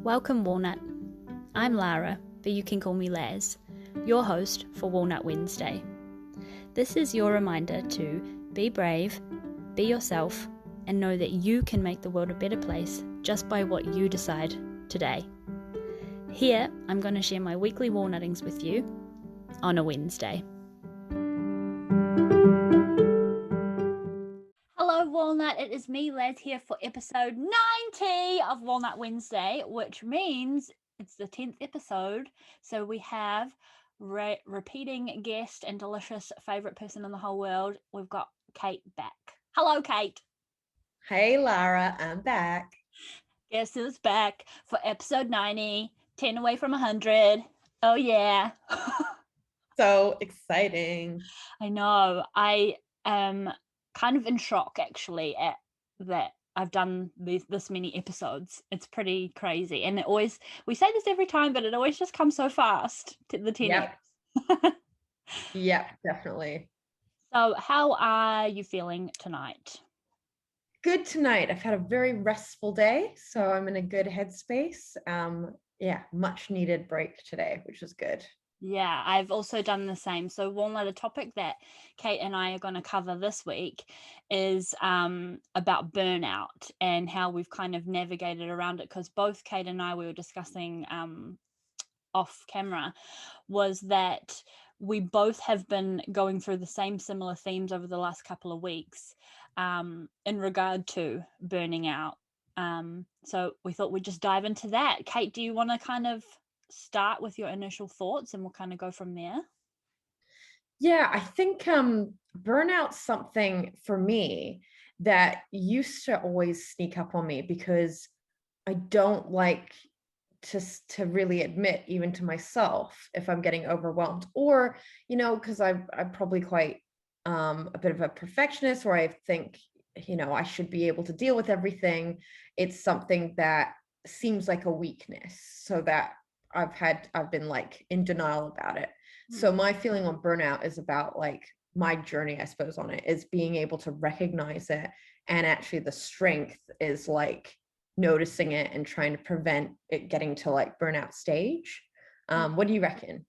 Welcome, Walnut. I'm Lara, but you can call me Laz, your host for Walnut Wednesday. This is your reminder to be brave, be yourself, and know that you can make the world a better place just by what you decide today. Here, I'm going to share my weekly walnuttings with you on a Wednesday. Hello, Walnut. It is me, Laz, here for episode 90 of Walnut Wednesday, which means it's the 10th episode. So we have repeating guest and delicious favourite person in the whole world. We've got Kate back. Hello, Kate. Hey, Lara. I'm back. Guess who's back for episode 90, 10 away from 100. Oh, yeah. So exciting. I know. I am kind of in shock, actually, at that I've done this many episodes. It's pretty crazy. And we say this every time, but it always just comes so fast to the 10 Yep. Yep, definitely. So how are you feeling tonight? Good tonight. I've had a very restful day, so I'm in a good headspace. Much needed break today, which is good. Yeah, I've also done the same. So Walnut, a topic that Kate and I are going to cover this week is about burnout and how we've kind of navigated around it, because both Kate and I, we were discussing off camera, was that we both have been going through the same similar themes over the last couple of weeks in regard to burning out. So we thought we'd just dive into that. Kate, do you want to kind of start with your initial thoughts and we'll kind of go from there? Yeah, I think burnout's something for me that used to always sneak up on me because I don't like to really admit even to myself if I'm getting overwhelmed, or because I'm probably quite a bit of a perfectionist, or I think I should be able to deal with everything. It's something that seems like a weakness, so that I've been like in denial about it. So my feeling on burnout is about like my journey, I suppose, on it is being able to recognize it, and actually the strength is like noticing it and trying to prevent it getting to like burnout stage. What do you reckon?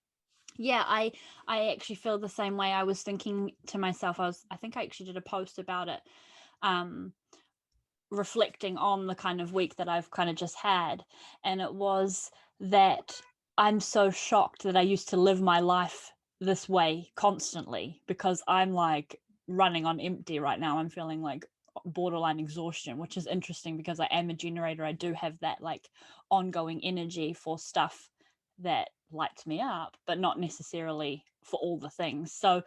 Yeah, I actually feel the same way. I was thinking to myself, I think I actually did a post about it, reflecting on the kind of week that I've kind of just had, and it was that I'm so shocked that I used to live my life this way constantly, because I'm like running on empty right now. I'm feeling like borderline exhaustion, which is interesting because I am a generator. I do have that like ongoing energy for stuff that lights me up, but not necessarily for all the things. So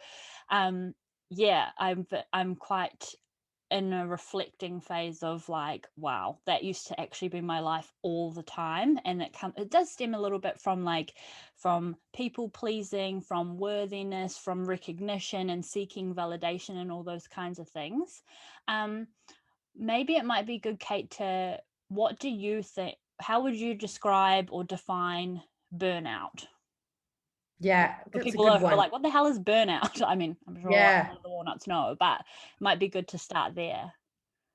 yeah, I'm quite in a reflecting phase of like, wow, that used to actually be my life all the time. And it does stem a little bit from people pleasing, from worthiness, from recognition and seeking validation and all those kinds of things. Maybe it might be good, Kate, what do you think, how would you describe or define burnout? Yeah, For that's a people good who are one. like, what the hell is burnout? I mean, I'm sure a lot Yeah. of the walnuts know, but it might be good to start there.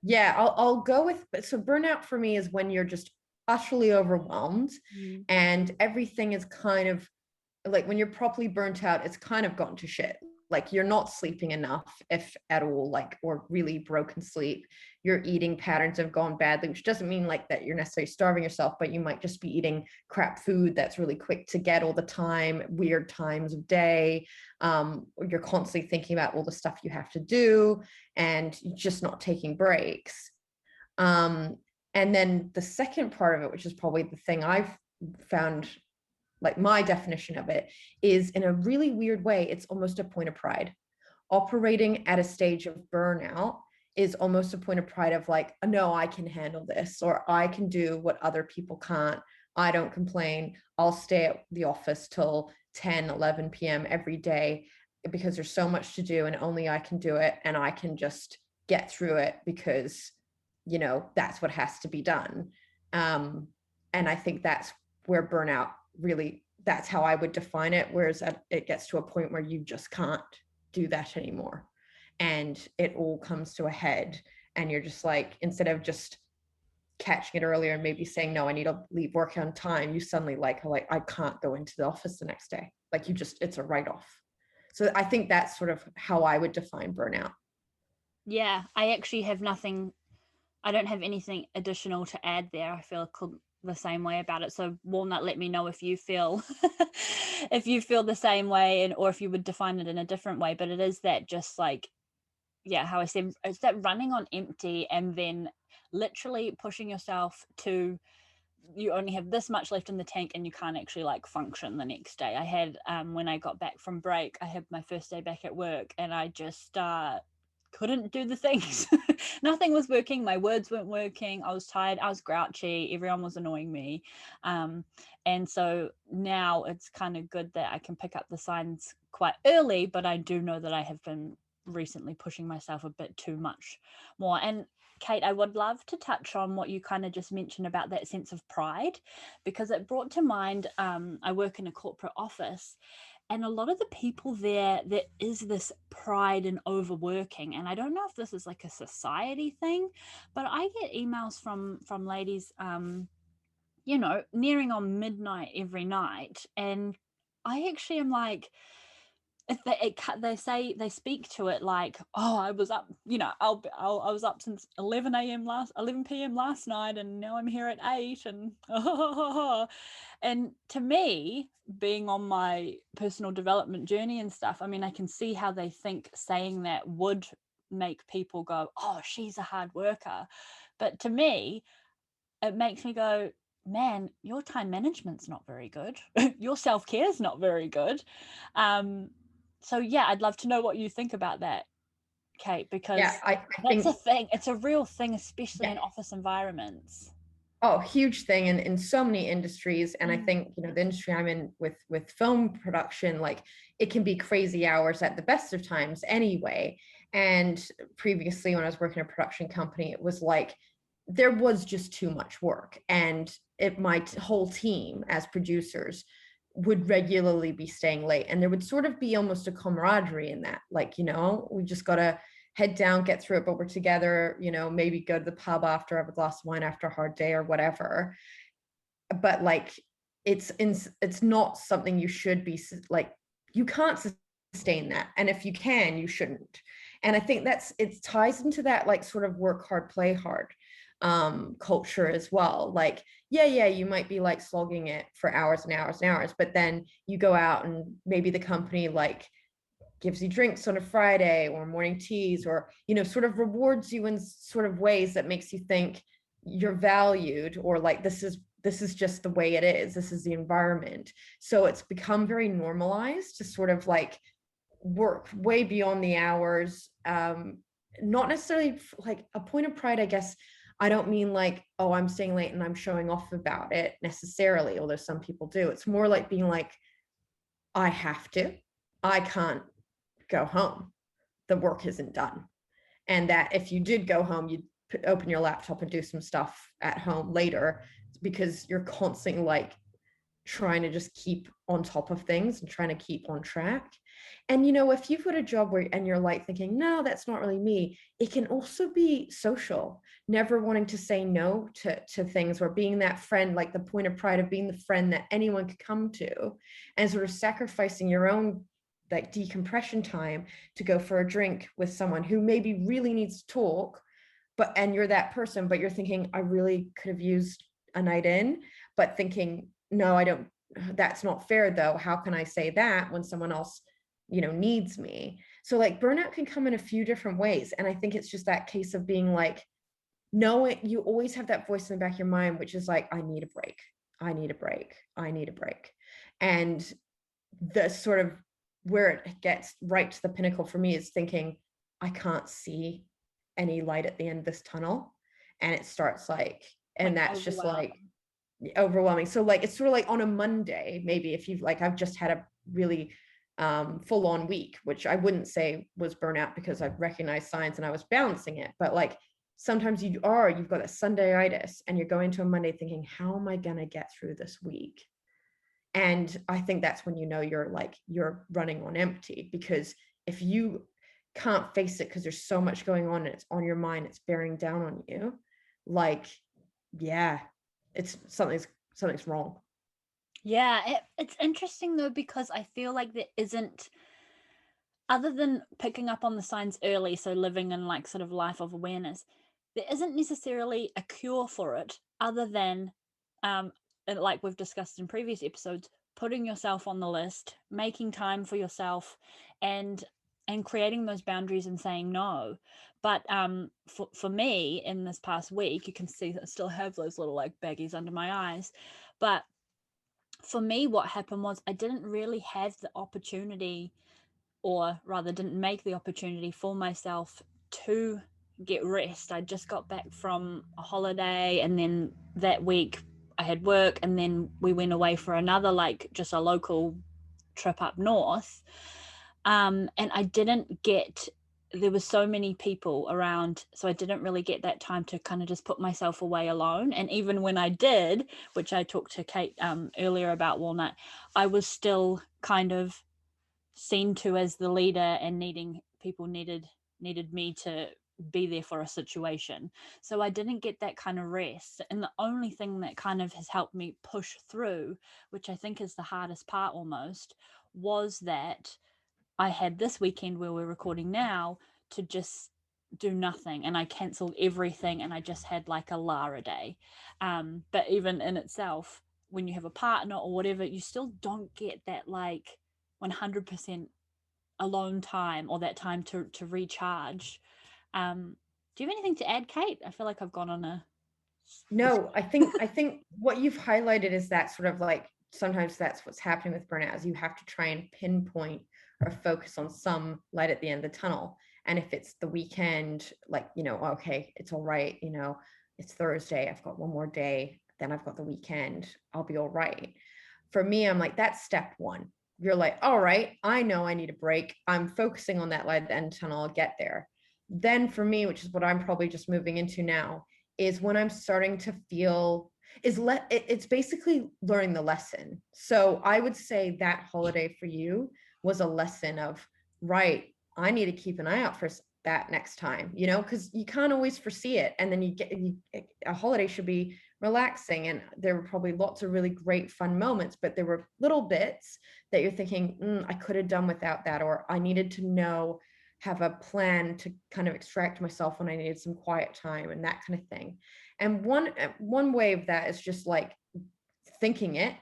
Yeah, I'll go with, so burnout for me is when you're just utterly overwhelmed and everything is kind of like, when you're properly burnt out, it's kind of gotten to shit. Like you're not sleeping enough, if at all, like, or really broken sleep. Your eating patterns have gone badly, which doesn't mean like that you're necessarily starving yourself, but you might just be eating crap food that's really quick to get all the time, weird times of day. You're constantly thinking about all the stuff you have to do and just not taking breaks. And then the second part of it, which is probably the thing I've found, like my definition of it, is in a really weird way, it's almost a point of pride. Operating at a stage of burnout is almost a point of pride of like, no, I can handle this, or I can do what other people can't. I don't complain. I'll stay at the office till 10, 11 p.m. every day because there's so much to do and only I can do it. And I can just get through it because, that's what has to be done. And I think that's where burnout really, that's how I would define it. Whereas it gets to a point where you just can't do that anymore. And it all comes to a head. And you're just like, instead of just catching it earlier and maybe saying, no, I need to leave work on time, you suddenly like are like, I can't go into the office the next day. Like you just, it's a write-off. So I think that's sort of how I would define burnout. Yeah, I actually have nothing, I don't have anything additional to add there. I feel the same way about it. So Walnut, let me know if you feel if you feel the same way, and or if you would define it in a different way. But it is that, just like, yeah, how I said, it's that running on empty, and then literally pushing yourself to, you only have this much left in the tank and you can't actually like function the next day. I had when I got back from break, I had my first day back at work, and I just couldn't do the things. Nothing was working, my words weren't working, I was tired, I was grouchy, everyone was annoying me. And so now it's kind of good that I can pick up the signs quite early, but I do know that I have been recently pushing myself a bit too much more. And Kate, I would love to touch on what you kind of just mentioned about that sense of pride, because it brought to mind, I work in a corporate office, and a lot of the people there is this pride in overworking. And I don't know if this is like a society thing, but I get emails from ladies, nearing on midnight every night, and I actually am like, if they say, they speak to it like, oh, I was up, I was up since 11 p.m. last night, and now I'm here at 8, and and to me, being on my personal development journey and stuff, I mean, I can see how they think saying that would make people go, oh, she's a hard worker. But to me, it makes me go, man, your time management's not very good. Your self-care is not very good. So yeah, I'd love to know what you think about that, Kate, because Yeah, I that's a think, thing. It's a real thing, especially yeah. in office environments. Oh, huge thing in so many industries. And I Mm. think, the industry I'm in with film production, like it can be crazy hours at the best of times anyway. And previously when I was working in a production company, it was like there was just too much work. And my whole team as producers would regularly be staying late. And there would sort of be almost a camaraderie in that. Like, we just gotta head down, get through it, but we're together, maybe go to the pub after, have a glass of wine after a hard day or whatever. But like, it's not something you should be like, you can't sustain that. And if you can, you shouldn't. And I think it ties into that, like, sort of work hard, play hard culture as well. Like, yeah, you might be like slogging it for hours and hours and hours, but then you go out and maybe the company like gives you drinks on a Friday or morning teas, or, sort of rewards you in sort of ways that makes you think you're valued, or like, this is just the way it is. This is the environment. So it's become very normalized to sort of like work way beyond the hours. Not necessarily like a point of pride, I guess. I don't mean like, oh, I'm staying late and I'm showing off about it necessarily, although some people do. It's more like being like, I have to, I can't go home, the work isn't done. And that if you did go home, you'd open your laptop and do some stuff at home later, because you're constantly like trying to just keep on top of things and trying to keep on track. And if you've got a job and you're like thinking, no, that's not really me, it can also be social, never wanting to say no to things, or being that friend, like the point of pride of being the friend that anyone could come to, and sort of sacrificing your own like decompression time to go for a drink with someone who maybe really needs to talk, and you're that person, but you're thinking, I really could have used a night in, but thinking, no, I don't, that's not fair though. How can I say that when someone else, needs me? So like burnout can come in a few different ways. And I think it's just that case of being like, no, you always have that voice in the back of your mind, which is like, I need a break. I need a break. I need a break. And the sort of where it gets right to the pinnacle for me is thinking, I can't see any light at the end of this tunnel. And it starts like, and Like that's just like overwhelming. So like, it's sort of like on a Monday, maybe if you've like, I've just had a really full on week, which I wouldn't say was burnout because I've recognized signs and I was balancing it. But like, sometimes you've got a Sundayitis and you're going to a Monday thinking, how am I going to get through this week? And I think that's when you're running on empty, because if you can't face it because there's so much going on and it's on your mind, it's bearing down on you, like Yeah, it's something's wrong. Yeah, it's interesting though, because I feel like there isn't, other than picking up on the signs early, so living in like sort of life of awareness, there isn't necessarily a cure for it other than, and like we've discussed in previous episodes, putting yourself on the list, making time for yourself, and creating those boundaries and saying no. But for me in this past week, you can see that I still have those little like baggies under my eyes. But for me, what happened was I didn't really have the opportunity, or rather didn't make the opportunity for myself to get rest. I just got back from a holiday, and then that week I had work, and then we went away for another, like just a local trip up north. And I didn't get, there was so many people around, so I didn't really get that time to kind of just put myself away alone. And even when I did, which I talked to Kate earlier about Walnut, I was still kind of seen to as the leader, and people needed me to be there for a situation. So I didn't get that kind of rest. And the only thing that kind of has helped me push through, which I think is the hardest part almost, was that I had this weekend where we're recording now to just do nothing, and I cancelled everything, and I just had like a Lara day. But even in itself, when you have a partner or whatever, you still don't get that like 100% alone time, or that time to recharge. Do you have anything to add, Kate? I feel like I've gone on a No, I think what you've highlighted is that sort of like sometimes that's what's happening with burnout, is you have to try and pinpoint or focus on some light at the end of the tunnel. And if it's the weekend, like, okay, it's all right, it's Thursday, I've got one more day, then I've got the weekend, I'll be all right. For me, I'm like, that's step one. You're like, all right, I know I need a break. I'm focusing on that light at the end of the tunnel, I'll get there. Then for me, which is what I'm probably just moving into now, is when I'm starting to feel it's basically learning the lesson. So I would say that holiday for you was a lesson of, right, I need to keep an eye out for that next time, because you can't always foresee it. And then a holiday should be relaxing. And there were probably lots of really great fun moments, but there were little bits that you're thinking, I could have done without that, or I needed to have a plan to kind of extract myself when I needed some quiet time and that kind of thing. And one way of that is just like thinking it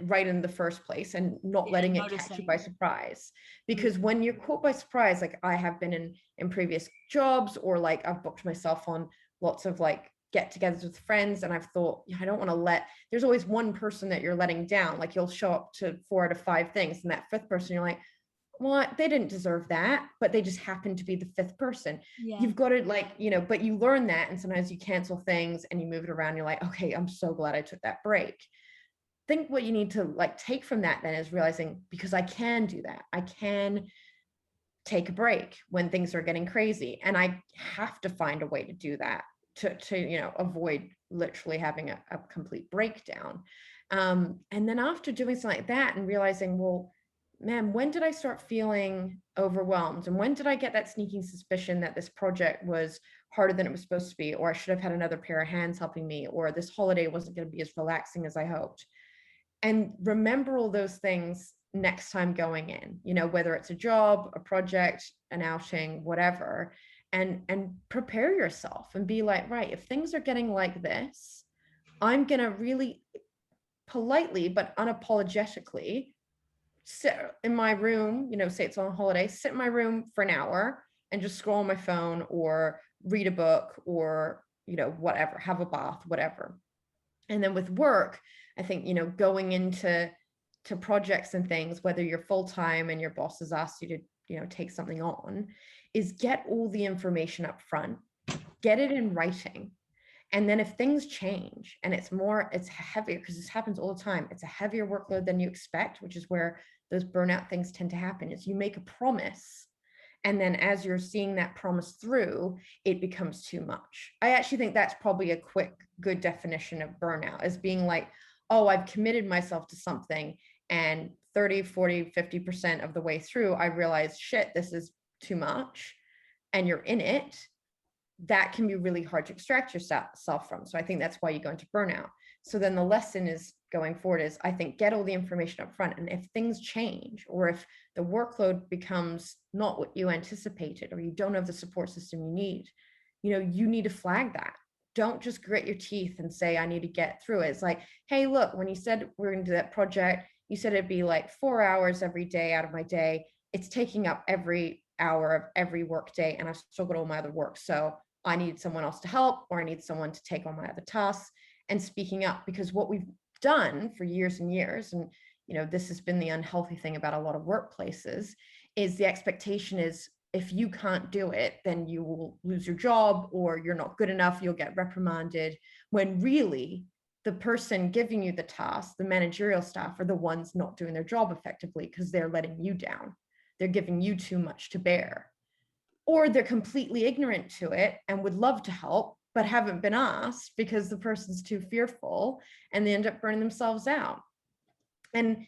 right in the first place and not letting it catch you by surprise. Because when you're caught by surprise, like I have been in previous jobs, or like I've booked myself on lots of like get-togethers with friends, and I've thought, I don't want to there's always one person that you're letting down. Like you'll show up to 4 out of 5 things, and that 5th person, you're like, well, they didn't deserve that, but they just happened to be the 5th person. Yeah. You've got to but you learn that, and sometimes you cancel things and you move it around. You're like, okay, I'm so glad I took that break. I think what you need to like take from that then is realizing, because I can do that. I can take a break when things are getting crazy, and I have to find a way to do that to avoid literally having a complete breakdown. And then after doing something like that and realizing, well, man, when did I start feeling overwhelmed? And when did I get that sneaking suspicion that this project was harder than it was supposed to be, or I should have had another pair of hands helping me, or this holiday wasn't going to be as relaxing as I hoped? And remember all those things next time going in, whether it's a job, a project, an outing, whatever, and prepare yourself and be like, right, if things are getting like this, I'm going to really politely but unapologetically sit in my room, say it's on a holiday, sit in my room for an hour and just scroll on my phone or read a book or, whatever, have a bath, whatever. And then with work, I think, going into projects and things, whether you're full-time and your boss has asked you to, take something on, is get all the information up front, get it in writing. And then if things change and it's heavier, because this happens all the time, it's a heavier workload than you expect, which is where those burnout things tend to happen, is you make a promise. And then as you're seeing that promise through, it becomes too much. I actually think that's probably a quick, good definition of burnout, as being like, oh, I've committed myself to something, and 30, 40, 50% of the way through, I realized, shit, this is too much. And you're in it. that can be really hard to extract yourself from. So I think that's why you go into burnout. So then the lesson is going forward is, I think, get all the information up front. And if things change, or if the workload becomes not what you anticipated, or you don't have the support system you need, you need to flag that. Don't just grit your teeth and say, I need to get through it. It's like, hey, look, when you said we're going to do that project, you said it'd be like 4 hours every day out of my day. It's taking up every hour of every work day, and I've still got all my other work. So I need someone else to help, or I need someone to take on my other tasks. And speaking up, because what we've done for years and years, and this has been the unhealthy thing about a lot of workplaces, is the expectation is, if you can't do it, then you will lose your job, or you're not good enough, you'll get reprimanded, when really the person giving you the task, the managerial staff, are the ones not doing their job effectively, because they're letting you down. They're giving you too much to bear, or they're completely ignorant to it and would love to help, but haven't been asked because the person's too fearful, and they end up burning themselves out. And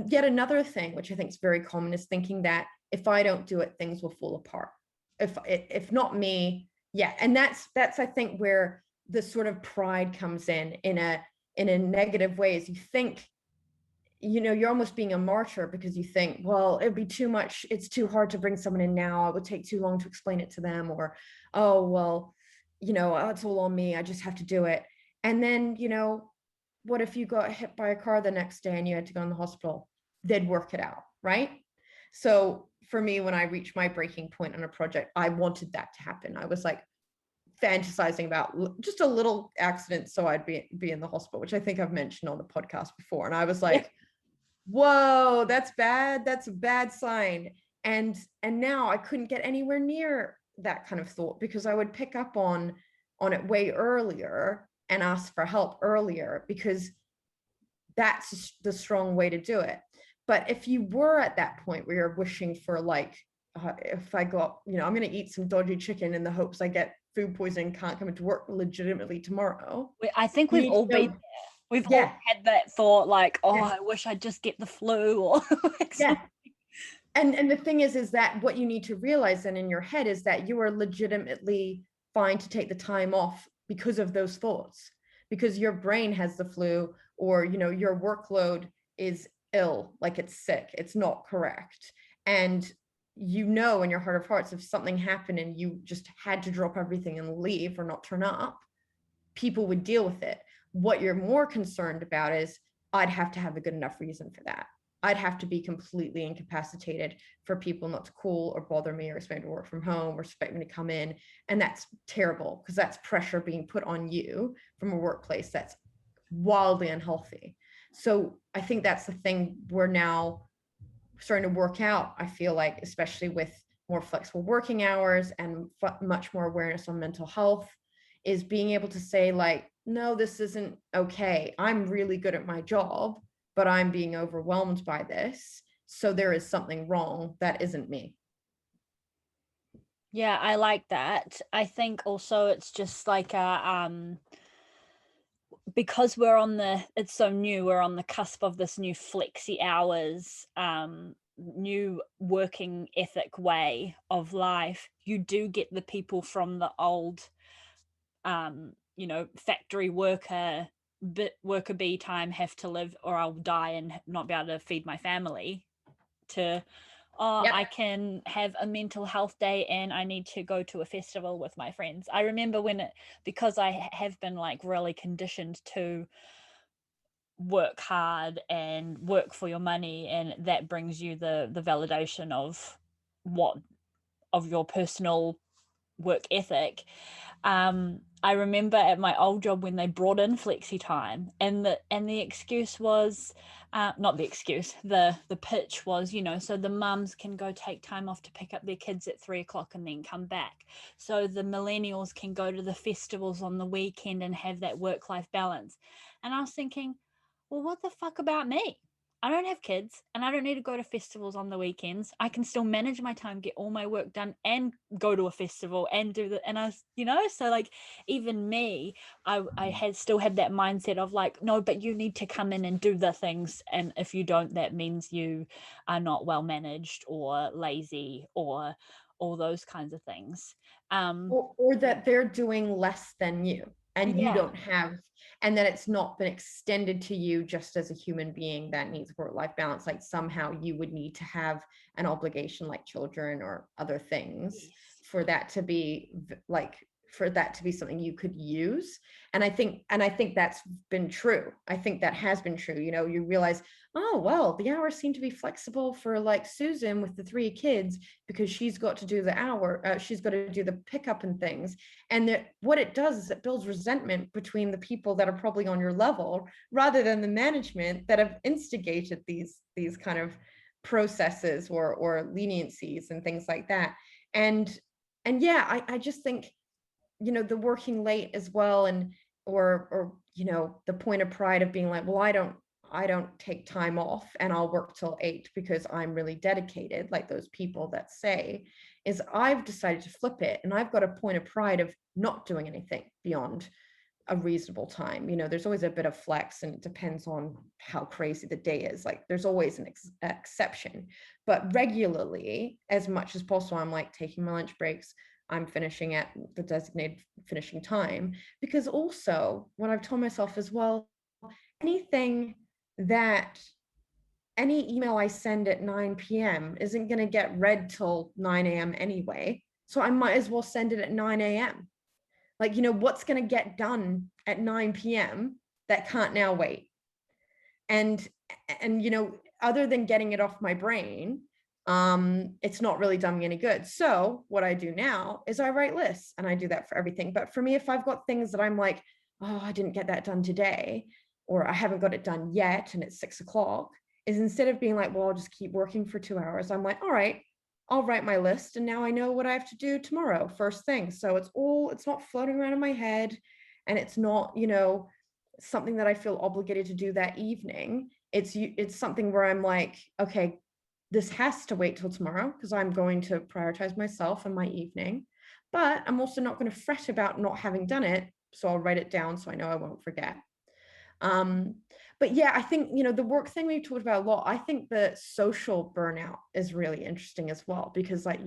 yet another thing, which I think is very common, is thinking that if I don't do it, things will fall apart. If not me, yeah. And that's I think where the sort of pride comes in a negative way, is you think, you're almost being a martyr, because you think, well, it'd be too much. It's too hard to bring someone in now. It would take too long to explain it to them. Or, oh, well, it's all on me. I just have to do it. And then, what if you got hit by a car the next day and you had to go in the hospital? They'd work it out, right? So for me, when I reached my breaking point on a project, I wanted that to happen. I was like fantasizing about just a little accident, so I'd be in the hospital, which I think I've mentioned on the podcast before. And I was like, whoa, that's bad. That's a bad sign. And now I couldn't get anywhere near that kind of thought, because I would pick up on it way earlier and ask for help earlier, because that's the strong way to do it. But if you were at that point where you're wishing for, like, if I got, I'm going to eat some dodgy chicken in the hopes I get food poisoning, can't come into work legitimately tomorrow. I think we've all been there. We've all had that thought, like, I wish I'd just get the flu, or And the thing is that what you need to realize then in your head is that you are legitimately fine to take the time off because of those thoughts, because your brain has the flu, or your workload is ill, like it's sick, it's not correct. And in your heart of hearts, if something happened and you just had to drop everything and leave or not turn up, people would deal with it. What you're more concerned about is, I'd have to have a good enough reason for that. I'd have to be completely incapacitated for people not to call or bother me, or expect me to work from home, or expect me to come in. And that's terrible, because that's pressure being put on you from a workplace that's wildly unhealthy. So I think that's the thing we're now starting to work out, I feel like, especially with more flexible working hours and much more awareness on mental health, is being able to say, like, no, this isn't okay. I'm really good at my job, but I'm being overwhelmed by this. So there is something wrong. That isn't me. Yeah, I like that. I think also it's just like because it's so new, we're on the cusp of this new flexi hours, new working ethic way of life. You do get the people from the old, factory worker bee time, have to live or I'll die and not be able to feed my family, to I can have a mental health day and I need to go to a festival with my friends. I remember because I have been like really conditioned to work hard and work for your money, and that brings you the validation of your personal work ethic. I remember at my old job when they brought in flexi time, and the excuse was, not the excuse, the pitch was, so the mums can go take time off to pick up their kids at 3:00 and then come back, so the millennials can go to the festivals on the weekend and have that work-life balance. And I was thinking, well, what the fuck about me? I don't have kids and I don't need to go to festivals on the weekends. I can still manage my time, get all my work done, and go to a festival and do that. And so like, even me, I had still had that mindset of like, no, but you need to come in and do the things. And if you don't, that means you are not well managed or lazy or all those kinds of things. Or that they're doing less than you and you Yeah. don't have, and that it's not been extended to you just as a human being that needs work-life balance. Like somehow you would need to have an obligation like children or other things Yes. for that to be like, for that to be something you could use. And I think that's been true. I think that has been true. You know, you realize, oh, well, the hours seem to be flexible for like Susan with the 3 kids, because she's got to do the hour, she's got to do the pickup and things. And that what it does is it builds resentment between the people that are probably on your level, rather than the management that have instigated these kind of processes or leniencies and things like that. And yeah, I just think, you know, the working late as well, and or you know, the point of pride of being like, well, I don't take time off and I'll work till 8 because I'm really dedicated, like those people that say, is I've decided to flip it, and I've got a point of pride of not doing anything beyond a reasonable time. You know, there's always a bit of flex, and it depends on how crazy the day is. Like there's always an exception, but regularly, as much as possible, I'm like taking my lunch breaks, I'm finishing at the designated finishing time. Because also what I've told myself as well, anything that any email I send at 9 p.m. isn't going to get read till 9 a.m. anyway. So I might as well send it at 9 a.m. Like, you know, what's going to get done at 9 p.m. that can't now wait? And you know, other than getting it off my brain, it's not really done me any good. So what I do now is I write lists, and I do that for everything. But for me, if I've got things that I'm like, oh, I didn't get that done today, or I haven't got it done yet, and it's 6 o'clock, is instead of being like, well, I'll just keep working for 2 hours, I'm like, all right, I'll write my list, and now I know what I have to do tomorrow first thing. So it's not floating around in my head, and it's not, you know, something that I feel obligated to do that evening. It's something where I'm like, okay, this has to wait till tomorrow because I'm going to prioritize myself and my evening. But I'm also not going to fret about not having done it. So I'll write it down so I know I won't forget. Um, but yeah, I think, you know, the work thing we've talked about a lot. I think the social burnout is really interesting as well, because like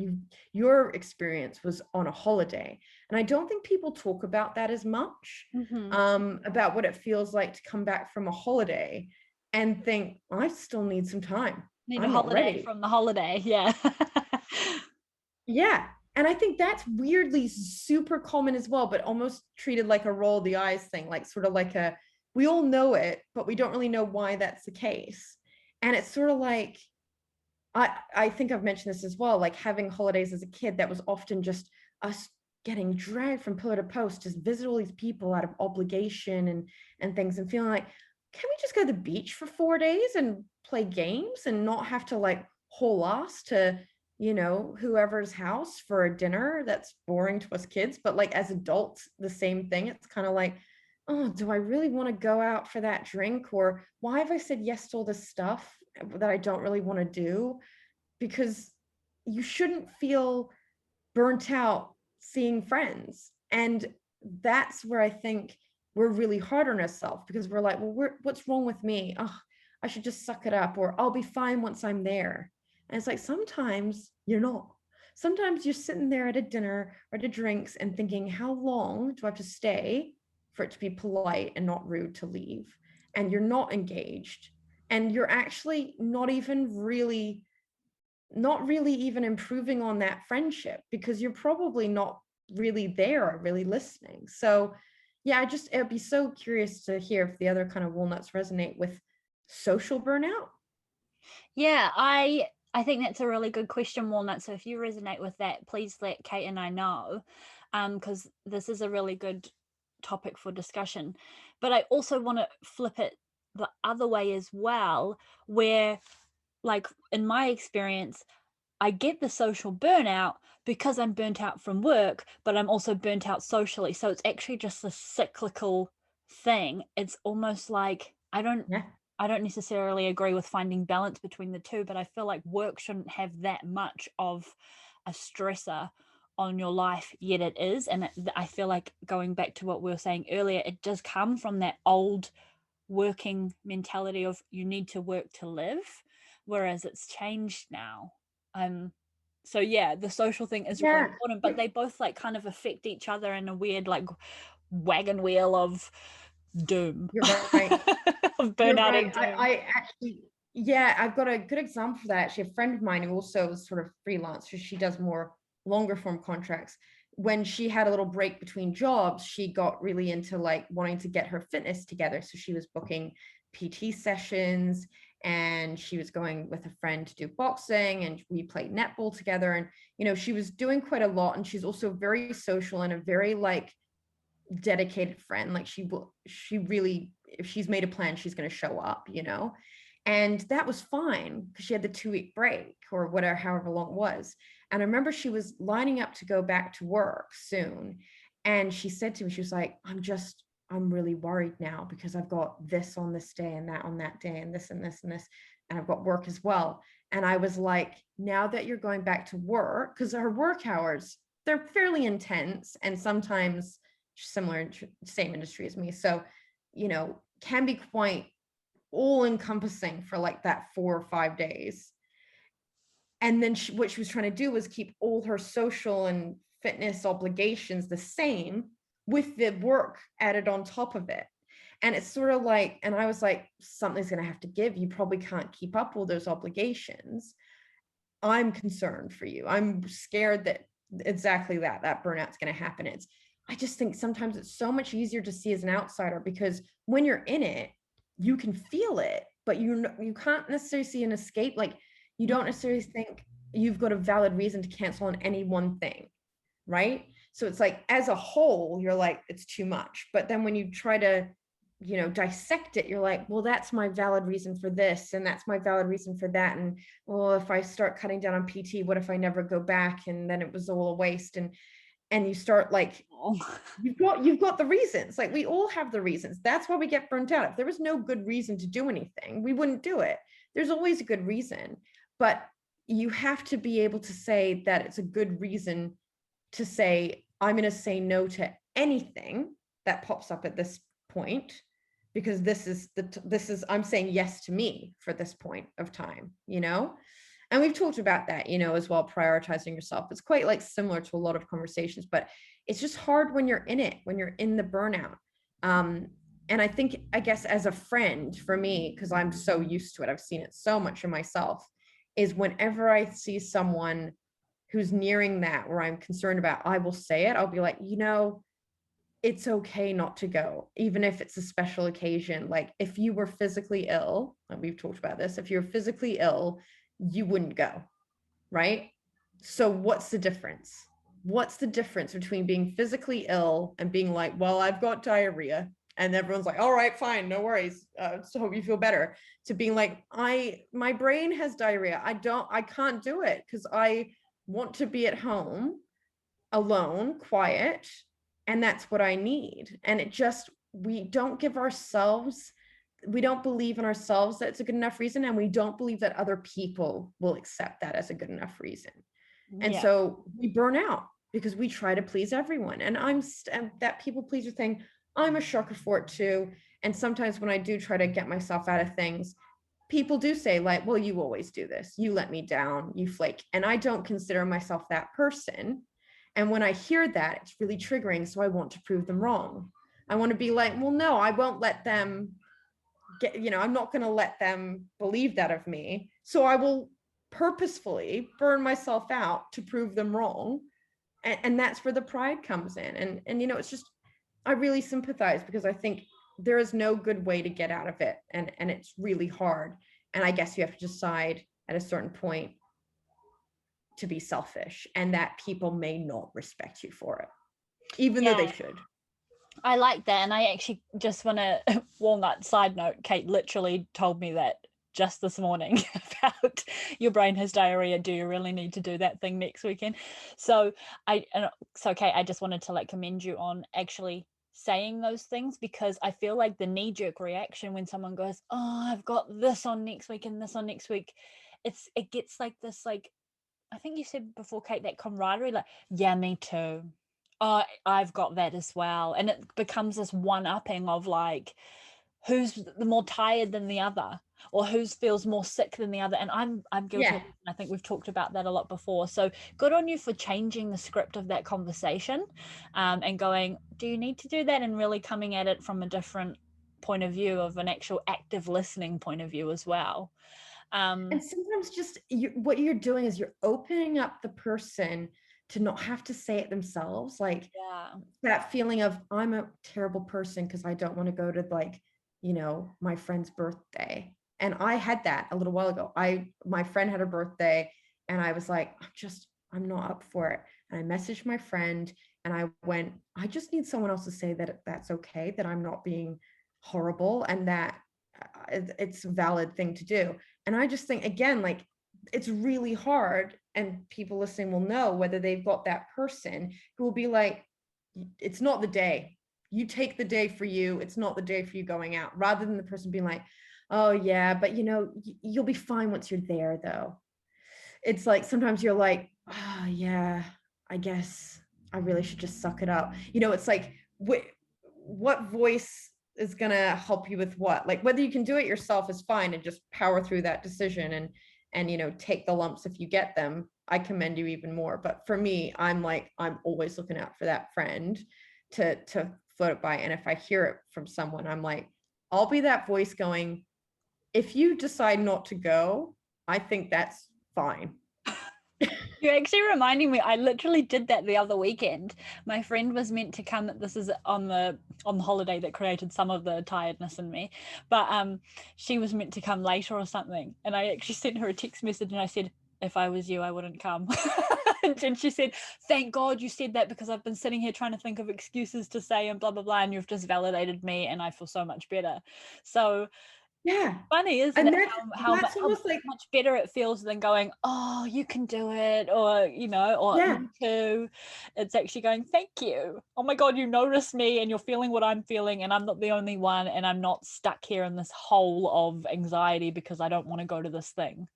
your experience was on a holiday, and I don't think people talk about that as much, about what it feels like to come back from a holiday and think, I still need some time. Need a I'm not holiday ready. from the holiday. Yeah. Yeah. And I think that's weirdly super common as well, but almost treated like a roll of the eyes thing, like sort of like a, we all know it, but we don't really know why that's the case. And it's sort of like, I think I've mentioned this as well, like having holidays as a kid, that was often just us getting dragged from pillar to post, just visit all these people out of obligation and things, and feeling like, can we just go to the beach for 4 days and play games and not have to like haul ass to, you know, whoever's house for a dinner that's boring to us kids. But like as adults, the same thing. It's kind of like, oh, do I really want to go out for that drink? Or why have I said yes to all this stuff that I don't really want to do? Because you shouldn't feel burnt out seeing friends. And that's where I think we're really hard on ourselves, because we're like, well, what's wrong with me? Oh, I should just suck it up, or I'll be fine once I'm there. And it's like, sometimes you're not. Sometimes you're sitting there at a dinner or at a drinks and thinking, how long do I have to stay for it to be polite and not rude to leave? And you're not engaged. And you're actually not really even improving on that friendship, because you're probably not really there or really listening. So yeah, I'd be so curious to hear if the other kind of walnuts resonate with social burnout. Yeah, I think that's a really good question, Walnut. So if you resonate with that, please let Kate and I know, because this is a really good topic for discussion. But I also want to flip it the other way as well, where, like in my experience, I get the social burnout because I'm burnt out from work, but I'm also burnt out socially. So it's actually just a cyclical thing. It's almost like Yeah. I don't necessarily agree with finding balance between the two, but I feel like work shouldn't have that much of a stressor on your life, yet it is. And I feel like, going back to what we were saying earlier, it does come from that old working mentality of you need to work to live, whereas it's changed now. So yeah, the social thing is really Yeah. important, but they both like kind of affect each other in a weird like wagon wheel of doom. You're right. Of You're burnout right. and doom. I actually, yeah, I've got a good example for that. Actually, a friend of mine who also is sort of freelance, so she does more longer form contracts. When she had a little break between jobs, she got really into like wanting to get her fitness together. So she was booking PT sessions and she was going with a friend to do boxing and we played netball together. And, you know, she was doing quite a lot. And she's also very social and a very like dedicated friend. Like she really, if she's made a plan, she's going to show up, you know. And that was fine because she had the 2 week break or whatever, however long it was. And I remember she was lining up to go back to work soon, and she said to me, she was like, I'm really worried now because I've got this on this day and that on that day and this and this and this, and I've got work as well. And I was like, now that you're going back to work, because her work hours, they're fairly intense and sometimes similar, same industry as me. So, you know, can be quite all encompassing for like that 4 or 5 days. And then what she was trying to do was keep all her social and fitness obligations the same with the work added on top of it. And it's sort of like, and I was like, something's going to have to give. You probably can't keep up all those obligations. I'm concerned for you. I'm scared that exactly that burnout's going to happen. I just think sometimes it's so much easier to see as an outsider because when you're in it, you can feel it, but you can't necessarily see an escape. Like you don't necessarily think you've got a valid reason to cancel on any one thing, right? So it's like as a whole, you're like, it's too much. But then when you try to, you know, dissect it, you're like, well, that's my valid reason for this, and that's my valid reason for that. And well, if I start cutting down on PT, what if I never go back? And then it was all a waste. And you start like, you've got the reasons. Like we all have the reasons. That's why we get burnt out. If there was no good reason to do anything, we wouldn't do it. There's always a good reason, but you have to be able to say that it's a good reason to say, I'm going to say no to anything that pops up at this point, because this is I'm saying yes to me for this point of time, you know. And we've talked about that, you know, as well, prioritizing yourself. It's quite like similar to a lot of conversations, but it's just hard when you're in it, when you're in the burnout. And I guess as a friend for me, because I'm so used to it, I've seen it so much in myself, is whenever I see someone who's nearing that where I'm concerned about, I will say it. I'll be like, you know, it's okay not to go, even if it's a special occasion. Like if you were physically ill, and we've talked about this, if you're physically ill, you wouldn't go, right? So what's the difference? What's the difference between being physically ill and being like, well, I've got diarrhea, and everyone's like, all right, fine, no worries, so hope you feel better, to being like, my brain has diarrhea, I can't do it because I want to be at home alone, quiet, and that's what I need. And it just, we don't give ourselves, we don't believe in ourselves that it's a good enough reason, and we don't believe that other people will accept that as a good enough reason. And Yeah. so we burn out because we try to please everyone. And that people pleaser thing, I'm a sucker for it too. And sometimes when I do try to get myself out of things, people do say like, well, you always do this, you let me down, you flake. And I don't consider myself that person. And when I hear that, it's really triggering. So I want to prove them wrong. I want to be like, well, no, I won't let them get, you know, I'm not going to let them believe that of me. So I will purposefully burn myself out to prove them wrong. And that's where the pride comes in. And, you know, it's just, I really sympathize because I think there is no good way to get out of it. And it's really hard. And I guess you have to decide at a certain point to be selfish, and that people may not respect you for it, even though they Yeah. should. I like that. And I actually just want to, Walnut side note, Kate literally told me that just this morning about your brain has diarrhea. Do you really need to do that thing next weekend? So Kate, I just wanted to like commend you on actually saying those things, because I feel like the knee-jerk reaction when someone goes, oh, I've got this on next week and this on next week, it gets like this, like, I think you said before, Kate, that camaraderie, like, yeah, me too. Oh, I've got that as well. And it becomes this one-upping of like, who's the more tired than the other, or who feels more sick than the other. And I'm guilty of it, and I think we've talked about that a lot before. So good on you for changing the script of that conversation, and going, do you need to do that, and really coming at it from a different point of view, of an actual active listening point of view as well. And sometimes just what you're doing is you're opening up the person to not have to say it themselves. Like that feeling of, I'm a terrible person because I don't want to go to, like, you know, my friend's birthday. And I had that a little while ago. My friend had her birthday and I was like, I'm not up for it. And I messaged my friend and I went, I just need someone else to say that that's okay, that I'm not being horrible, and that it's a valid thing to do. And I just think, again, like, it's really hard, and people listening will know whether they've got that person who will be like, it's not the day, you take the day for you, it's not the day for you going out, rather than the person being like, oh yeah, but you know, you'll be fine once you're there though. It's like, sometimes you're like, oh yeah, I guess I really should just suck it up. You know, it's like, what voice is going to help you with what? Like, whether you can do it yourself is fine, and just power through that decision and you know, take the lumps if you get them. I commend you even more. But for me, I'm always looking out for that friend to float it by. And if I hear it from someone, I'm like, I'll be that voice going, if you decide not to go, I think that's fine. You're actually reminding me, I literally did that the other weekend. My friend was meant to come, this is on the holiday that created some of the tiredness in me, but she was meant to come later or something, and I actually sent her a text message and I said, if I was you, I wouldn't come. And she said, thank God you said that, because I've been sitting here trying to think of excuses to say and blah blah blah, and you've just validated me and I feel so much better. So yeah, funny, isn't and it? How much better it feels than going, oh, you can do it, or you know, or me too. It's actually going, thank you. Oh my God, you noticed me and you're feeling what I'm feeling, and I'm not the only one, and I'm not stuck here in this hole of anxiety because I don't want to go to this thing.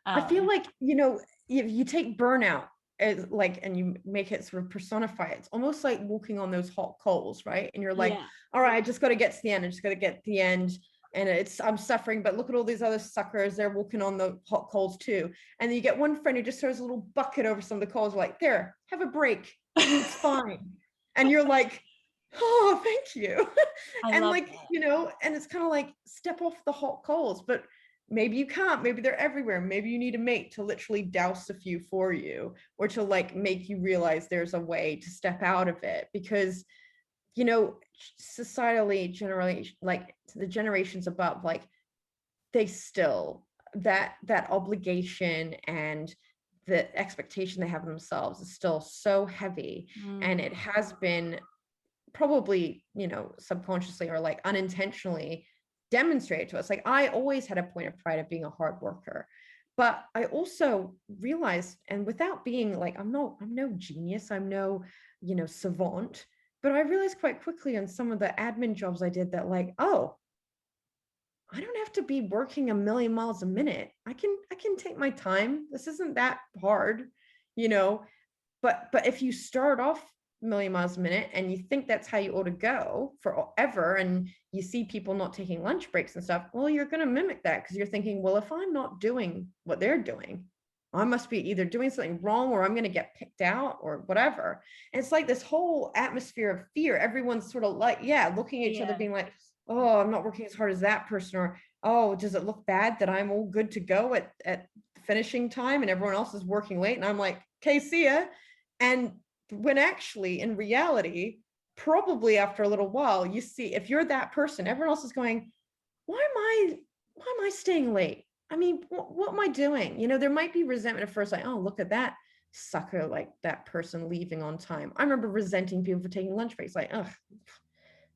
I feel like, you know, if you take burnout as like, and you make it sort of personify it, it's almost like walking on those hot coals, right? And you're like, all right, I just got to get to the end. I just got to get to the end. And I'm suffering, but look at all these other suckers. They're walking on the hot coals too. And then you get one friend who just throws a little bucket over some of the coals, like, there, have a break. It's fine. And you're like, oh, thank you. And like, that. You know, and it's kind of like, step off the hot coals, but maybe you can't, maybe they're everywhere. Maybe you need a mate to literally douse a few for you, or to like make you realize there's a way to step out of it. Because, you know, societally, generally, like the generations above, like they still, that obligation and the expectation they have of themselves is still so heavy. And it has been probably, you know, subconsciously or like unintentionally demonstrated to us. Like, I always had a point of pride of being a hard worker, but I also realized, and without being like, I'm no genius, I'm no, you know, savant, but I realized quite quickly on some of the admin jobs I did that, like, oh, I don't have to be working a million miles a minute. I can take my time. This isn't that hard, you know. But if you start off a million miles a minute and you think that's how you ought to go forever, and you see people not taking lunch breaks and stuff, well, you're going to mimic that, because you're thinking, well, if I'm not doing what they're doing, I must be either doing something wrong, or I'm going to get picked out, or whatever. And it's like this whole atmosphere of fear. Everyone's sort of like, looking at each other being like, oh, I'm not working as hard as that person, or, oh, does it look bad that I'm all good to go at finishing time and everyone else is working late? And I'm like, okay, see ya. And when actually, in reality, probably after a little while, you see, if you're that person, everyone else is going, why am I staying late? I mean, what am I doing? You know, there might be resentment at first, like, oh, look at that sucker, like that person leaving on time. I remember resenting people for taking lunch breaks, like, oh,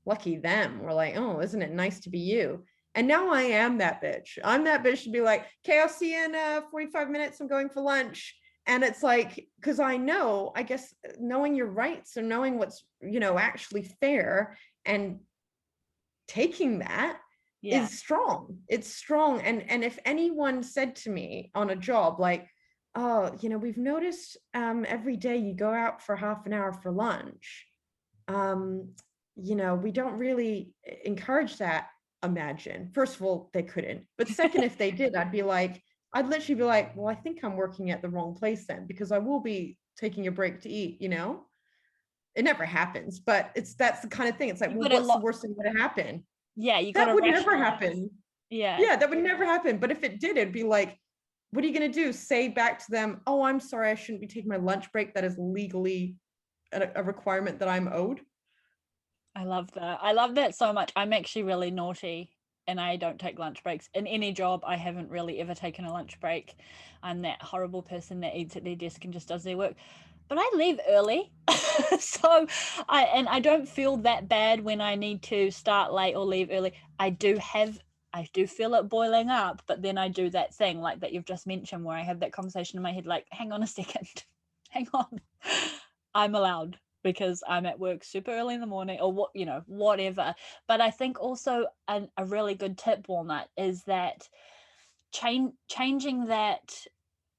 lucky them. We're like, oh, isn't it nice to be you? And now I am that bitch. I'm that bitch to be like, okay, I'll see you in 45 minutes. I'm going for lunch. And it's like, because I know, I guess, knowing your rights and knowing what's, you know, actually fair, and taking that is strong. It's strong. And if anyone said to me on a job, like, oh, you know, we've noticed every day you go out for half an hour for lunch. You know, we don't really encourage that. imagine. First of all, they couldn't. But second, if they did, I'd literally be like, well, I think I'm working at the wrong place then, because I will be taking a break to eat, you know? It never happens, but that's the kind of thing. It's like, well, what's the worst thing that happen? Yeah, you got That to would never rationalize. happen. Yeah. Yeah, that would never happen. But if it did, it'd be like, what are you going to do? Say back to them, oh, I'm sorry, I shouldn't be taking my lunch break. That is legally a requirement that I'm owed. I love that. I love that so much. I'm actually really naughty and I don't take lunch breaks. In any job, I haven't really ever taken a lunch break. I'm that horrible person that eats at their desk and just does their work. But I leave early. So I don't feel that bad when I need to start late or leave early. I do feel it boiling up, but then I do that thing like that you've just mentioned where I have that conversation in my head like, hang on a second. Hang on. I'm allowed because I'm at work super early in the morning or what, you know, whatever. But I think also a really good tip, Walnut, is that changing that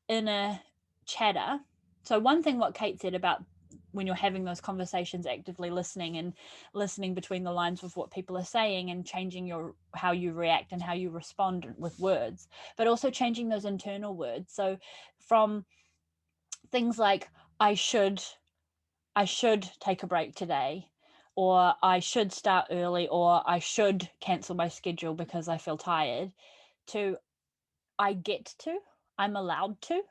inner chatter. So one thing what Kate said about when you're having those conversations, actively listening and listening between the lines with what people are saying and changing how you react and how you respond with words, but also changing those internal words. So from things like I should take a break today, or I should start early, or I should cancel my schedule because I feel tired, to I get to, I'm allowed to,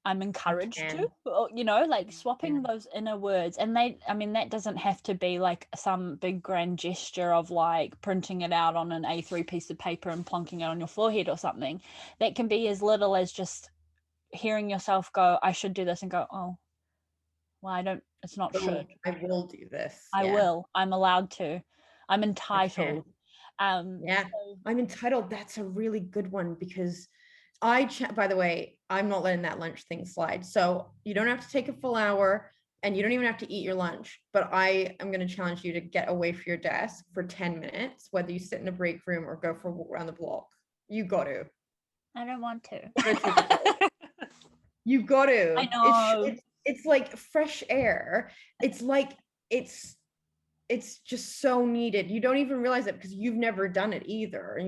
I'm encouraged to, or, you know, like swapping those inner words. And that doesn't have to be like some big grand gesture of like printing it out on an A3 piece of paper and plonking it on your forehead or something. That can be as little as just hearing yourself go, I should do this, and go, oh, well, it's not should. I will do this. I will. I'm allowed to. I'm entitled. I'm entitled. That's a really good one because by the way, I'm not letting that lunch thing slide. So you don't have to take a full hour and you don't even have to eat your lunch, but I am going to challenge you to get away from your desk for 10 minutes, whether you sit in a break room or go for a walk around the block. You got to. I don't want to. You got to. I know. It's like fresh air. It's like it's just so needed. You don't even realize it because you've never done it either,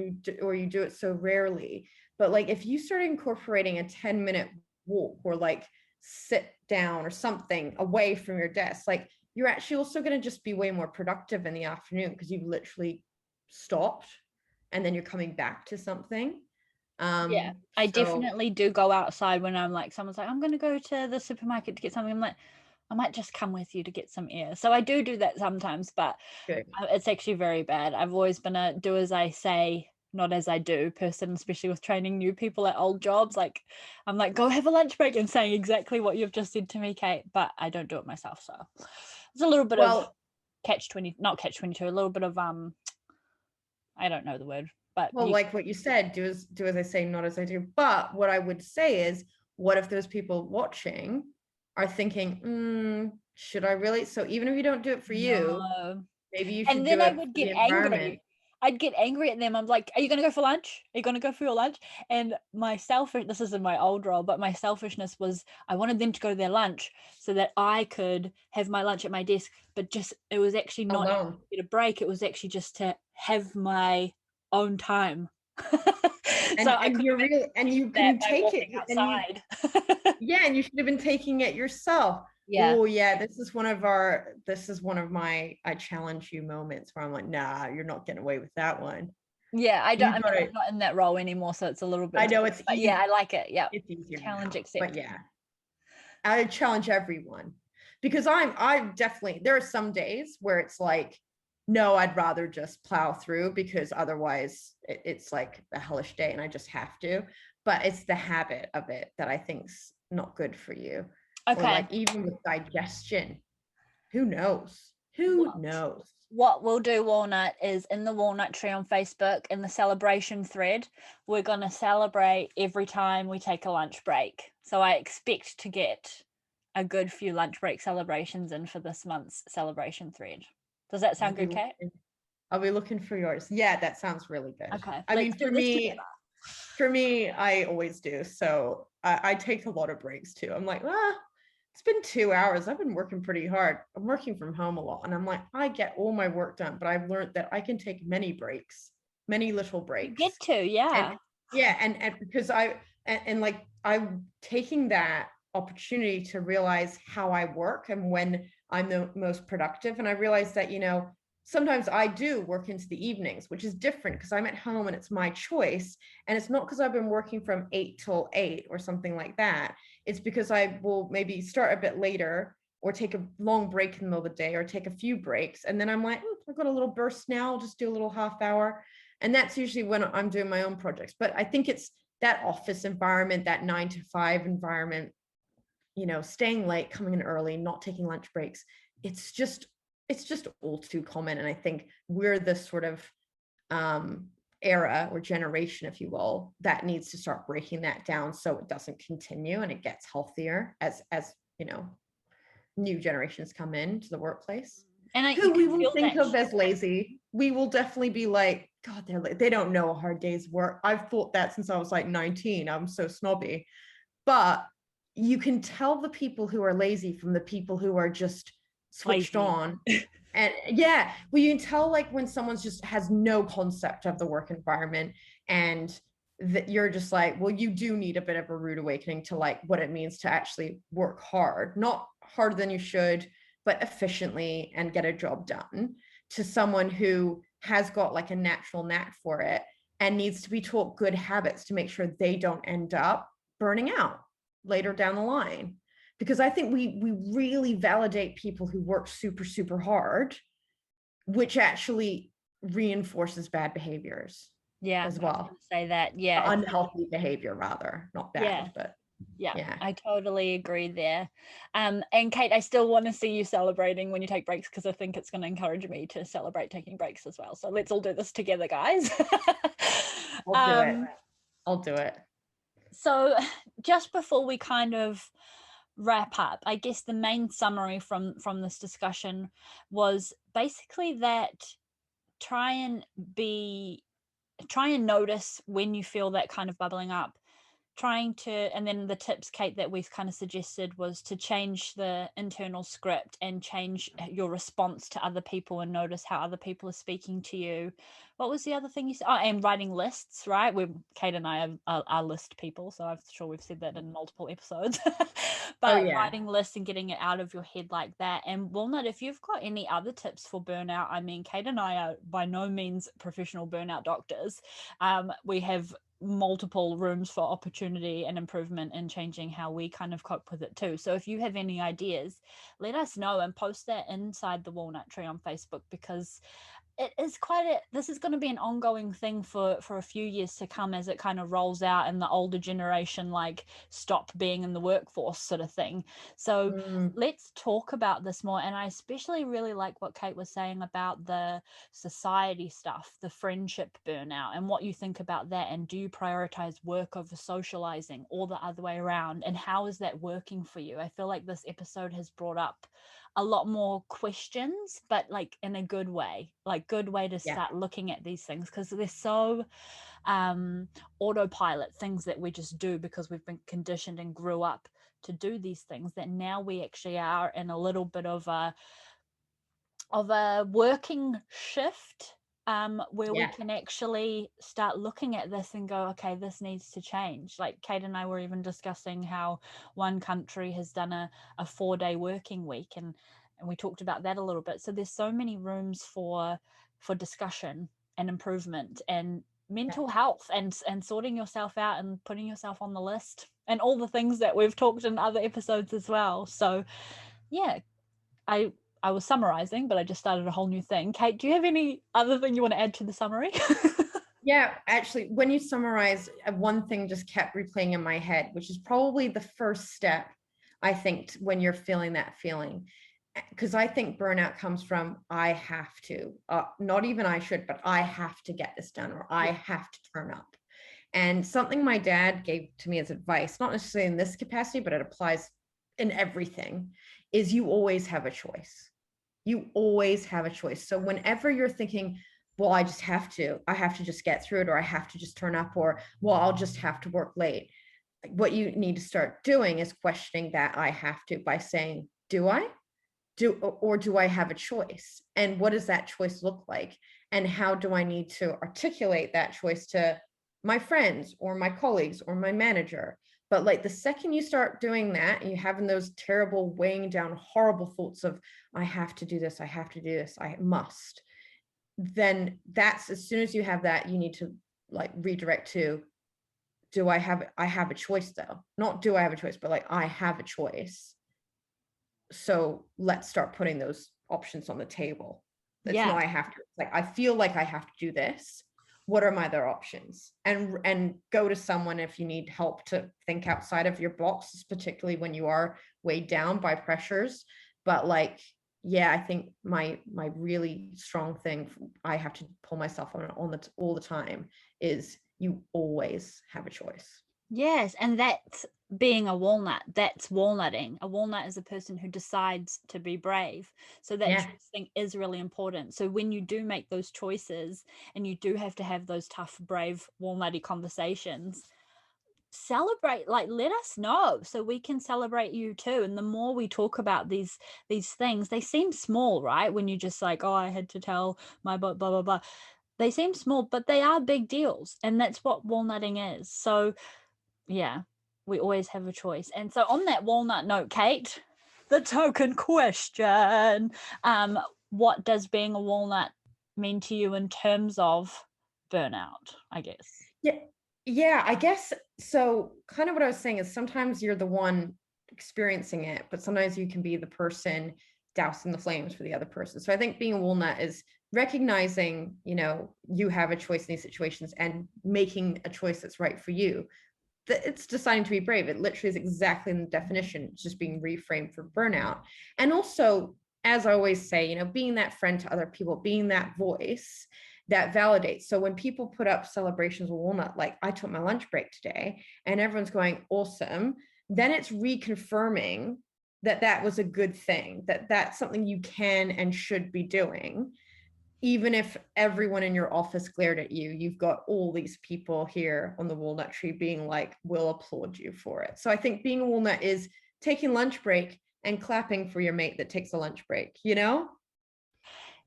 or you do it so rarely. But like if you start incorporating a 10-minute walk or like sit down or something away from your desk, like you're actually also going to just be way more productive in the afternoon because you've literally stopped and then you're coming back to something. I definitely do go outside when I'm like, someone's like, I'm going to go to the supermarket to get something. I'm like, I might just come with you to get some air. So I do that sometimes, but it's actually very bad. I've always been a do as I say, not as I do person, especially with training new people at old jobs. Like I'm like, go have a lunch break, and saying exactly what you've just said to me, Kate, but I don't do it myself. So it's a little bit of not catch 22, a little bit of I don't know the word, but like what you said, do as I say, not as I do. But what I would say is, what if those people watching are thinking, should I really? So even if you don't do it for you, maybe you should. And then I would get angry. I'd get angry at them. I'm like, are you going to go for lunch? Are you going to go for your lunch? And this is in my old role, but my selfishness was I wanted them to go to their lunch so that I could have my lunch at my desk, but it was actually not to get a break. It was actually just to have my own time. And you're really, and you can take it outside. And you should have been taking it yourself. Oh yeah, this is one of my I challenge you moments where I'm like, nah, you're not getting away with that one. I'm not in that role anymore, so it's a little bit. I know it's easy. I like it. Yeah, it's easier. Challenge accepted. But I challenge everyone because I definitely, there are some days where it's like, no, I'd rather just plow through because otherwise it's like a hellish day and I just have to. But it's the habit of it that I think's not good for you. Okay. Or like even with digestion, who knows? Who knows? What we'll do, Walnut, is in the Walnut Tree on Facebook, in the celebration thread, we're going to celebrate every time we take a lunch break. So I expect to get a good few lunch break celebrations in for this month's celebration thread. Does that sound good, Kate? I'll be looking for yours. Yeah, that sounds really good. Okay. I mean, for me, I always do. So I take a lot of breaks too. I'm like, it's been 2 hours. I've been working pretty hard. I'm working from home a lot. And I'm like, I get all my work done, but I've learned that I can take many breaks many little breaks. Get to, yeah. And because like I'm taking that opportunity to realize how I work and when I'm the most productive. And I realized that, sometimes I do work into the evenings, which is different because I'm at home and it's my choice. And it's not because I've been working from 8 till 8 or something like that. It's because I will maybe start a bit later or take a long break in the middle of the day or take a few breaks. And then I'm like, I've got a little burst now, I'll just do a little half hour. And that's usually when I'm doing my own projects. But I think it's that office environment, that 9 to 5 environment, staying late, coming in early, not taking lunch breaks. It's just all too common. And I think we're this sort of era or generation, if you will, that needs to start breaking that down so it doesn't continue and it gets healthier as new generations come into the workplace. And who we will think of as lazy. We will definitely be like, God, they don't know a hard day's work. I've thought that since I was like 19. I'm so snobby. But you can tell the people who are lazy from the people who are just switched on. And yeah, well, you can tell like when someone's just has no concept of the work environment, and that you're just like, well, you do need a bit of a rude awakening to like what it means to actually work hard, not harder than you should, but efficiently and get a job done, to someone who has got like a natural knack for it and needs to be taught good habits to make sure they don't end up burning out later down the line. Because I think we really validate people who work super, super hard, which actually reinforces bad behaviors. Yeah, as well. I was gonna say that. Yeah, unhealthy behavior, rather, not bad, but yeah, I totally agree there. And Kate, I still want to see you celebrating when you take breaks, because I think it's going to encourage me to celebrate taking breaks as well. So let's all do this together, guys. I'll do it. So just before we kind of wrap up, I guess the main summary from this discussion was basically that try and notice when you feel that kind of bubbling up, and then the tips, Kate, that we've kind of suggested was to change the internal script and change your response to other people and notice how other people are speaking to you. What was the other thing you said? Oh, and writing lists, right? Kate and I are list people, so I'm sure we've said that in multiple episodes. But writing lists and getting it out of your head like that. And Walnut, if you've got any other tips for burnout, I mean, Kate and I are by no means professional burnout doctors. We have multiple rooms for opportunity and improvement in changing how we kind of cope with it too. So if you have any ideas, let us know and post that inside the Walnut Tree on Facebook, because it is this is going to be an ongoing thing for a few years to come, as it kind of rolls out and the older generation like stop being in the workforce sort of thing. So let's talk about this more. And I especially really like what Kate was saying about the society stuff, the friendship burnout, and what you think about that. And do you prioritize work over socializing, or the other way around? And how is that working for you? I feel like this episode has brought up a lot more questions, but like in a good way to start looking at these things, because they're so autopilot things that we just do because we've been conditioned and grew up to do these things, that now we actually are in a little bit of a working shift, where we can actually start looking at this and go, okay, this needs to change. Like Kate and I were even discussing how one country has done a 4-day working week, and we talked about that a little bit. So there's so many rooms for discussion and improvement and mental health and sorting yourself out and putting yourself on the list and all the things that we've talked in other episodes as well. So yeah, I was summarizing, but I just started a whole new thing. Kate, do you have any other thing you want to add to the summary? Yeah, actually, when you summarize, one thing just kept replaying in my head, which is probably the first step, I think, when you're feeling that feeling. Because I think burnout comes from, I have to, not even I should, but I have to get this done, or I have to turn up. And something my dad gave to me as advice, not necessarily in this capacity, but it applies in everything, is you always have a choice. You always have a choice. So whenever you're thinking, well, I have to just get through it, or I have to just turn up, or, well, I'll just have to work late. What you need to start doing is questioning that I have to by saying, do I? do I have a choice? And what does that choice look like? And how do I need to articulate that choice to my friends or my colleagues or my manager? But like the second you start doing that and you're having those terrible weighing down, horrible thoughts of, I have to do this, I have to do this, I must, then that's, as soon as you have that, you need to like redirect to, I have a choice though. Not do I have a choice, but like I have a choice. So let's start putting those options on the table. It's Yeah. not I have to, like I feel like I have to do this. What are my other options? And go to someone if you need help to think outside of your box, particularly when you are weighed down by pressures. But like, yeah, I think my really strong thing I have to pull myself on all the time is you always have a choice. Yes, and that's being a walnut. That's walnutting. A walnut is a person who decides to be brave. So that Yeah. choice thing is really important. So when you do make those choices and you do have to have those tough, brave, walnutty conversations, celebrate, like let us know so we can celebrate you too. And the more we talk about these things, they seem small, right? When you just like, oh, I had to tell my blah blah blah. They seem small, but they are big deals. And that's what walnutting is. So yeah, we always have a choice. And so on that walnut note, Kate, the token question, what does being a walnut mean to you in terms of burnout, I guess? Yeah, I guess so. Kind of what I was saying is sometimes you're the one experiencing it, but sometimes you can be the person dousing the flames for the other person. So I think being a walnut is recognizing, you have a choice in these situations and making a choice that's right for you. It's deciding to be brave. It literally is exactly in the definition. It's just being reframed for burnout. And also, as I always say, being that friend to other people, being that voice that validates. So when people put up celebrations of Walnut, like I took my lunch break today and everyone's going awesome, then it's reconfirming that was a good thing, that's something you can and should be doing. Even if everyone in your office glared at you, you've got all these people here on the walnut tree being like, we'll applaud you for it. So I think being a walnut is taking lunch break and clapping for your mate that takes a lunch break,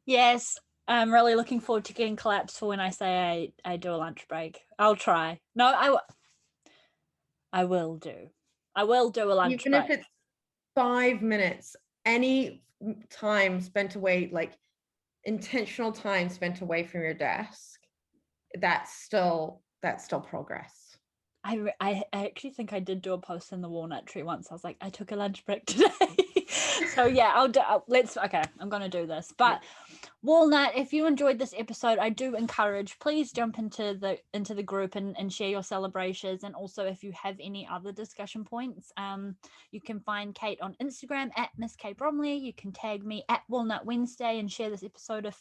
Yes, I'm really looking forward to getting claps for when I say I do a lunch break. I'll try. No, I will do. I will do a lunch Even break. if it's 5 minutes, any time spent away, like intentional time spent away from your desk, that's still progress. I actually think I did do a post in the walnut tree once. I was like, I took a lunch break today. So yeah, I'm gonna do this. But Walnut, if you enjoyed this episode, I do encourage, please jump into the group and share your celebrations. And also, if you have any other discussion points, you can find Kate on Instagram at Miss Kate Bromley. You can tag me at Walnut Wednesday and share this episode if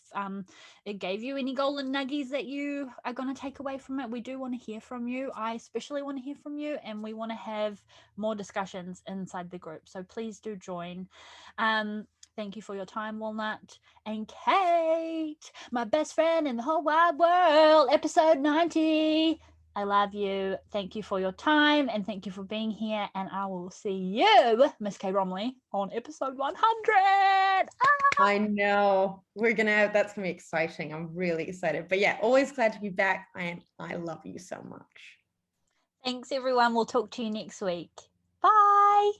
it gave you any golden nuggies that you are going to take away from it. We do want to hear from you. I especially want to hear from you, and we want to have more discussions inside the group. So please do join. Thank you for your time, Walnut. And Kate, my best friend in the whole wide world, episode 90. I love you. Thank you for your time and thank you for being here. And I will see you, Miss Kate Bromley, on episode 100. I know that's gonna be exciting. I'm really excited. But yeah, always glad to be back. And I love you so much. Thanks, everyone. We'll talk to you next week. Bye.